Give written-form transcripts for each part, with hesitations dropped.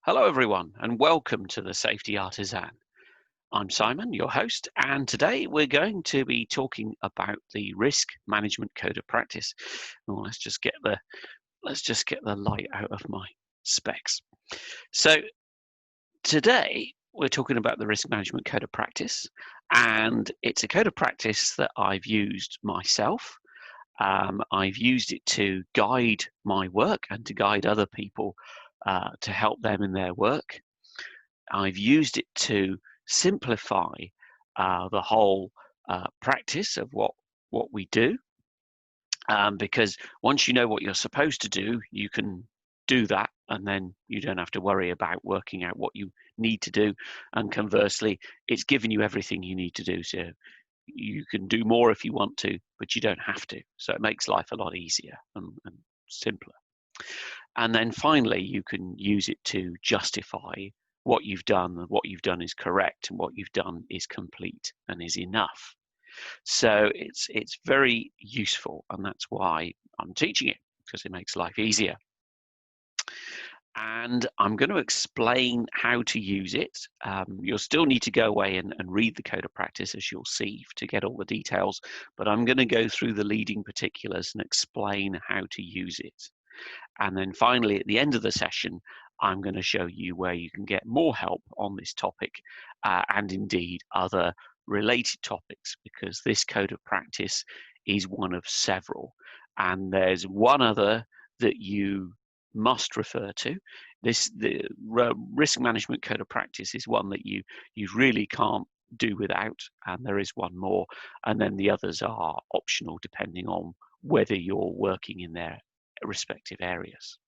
Hello, everyone, and welcome to the Safety Artisan. I'm Simon, your host, and today we're going to be talking about the Risk Management Code of Practice. Oh, let's just get the light out of my specs. So today we're talking about the Risk Management Code of Practice, and it's a code of practice that I've used myself. I've used it to guide my work and to guide other people to help them in their work. I've used it to simplify the whole practice of what we do, because once you know what you're supposed to do, you can do that, and then you don't have to worry about working out what you need to do. And conversely, it's given you everything you need to do, so you can do more if you want to, but you don't have to. So it makes life a lot easier and simpler. And then finally, you can use it to justify what you've done, and what you've done is correct, and what you've done is complete and is enough. So it's very useful, and that's why I'm teaching it, because it makes life easier. And I'm going to explain how to use it. You'll still need to go away and read the code of practice, as you'll see, to get all the details, but I'm going to go through the leading particulars and explain how to use it. And then finally, at the end of the session, I'm going to show you where you can get more help on this topic and indeed other related topics, because this code of practice is one of several. And there's one other that you must refer to. The risk management code of practice is one that you really can't do without, and there is one more, and then the others are optional depending on whether you're working in their respective areas.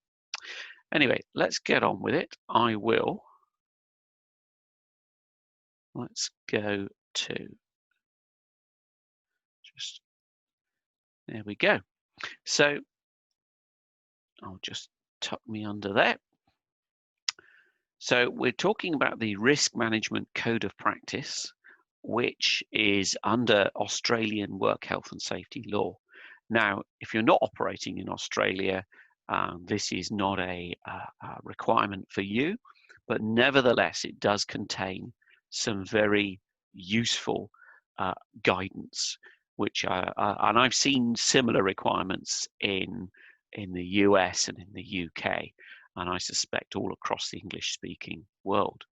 Anyway, let's get on with it. Let's go to, there we go. So I'll just tuck me under there. So we're talking about the Risk Management Code of Practice, which is under Australian work health and safety law. Now, if you're not operating in Australia, this is not a requirement for you, but nevertheless, it does contain some very useful guidance, which and I've seen similar requirements in the US and in the UK, and I suspect all across the English-speaking world.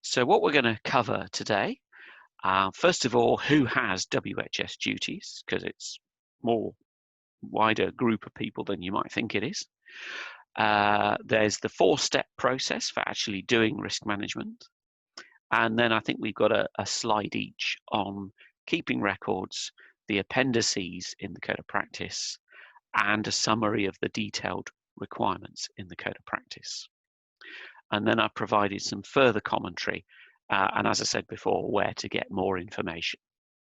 So what we're going to cover today, first of all, who has WHS duties, because it's more wider group of people than you might think it is. There's the 4-step process for actually doing risk management. And then I think we've got a slide each on keeping records, the appendices in the code of practice, and a summary of the detailed requirements in the code of practice. And then I've provided some further commentary, and as I said before, where to get more information.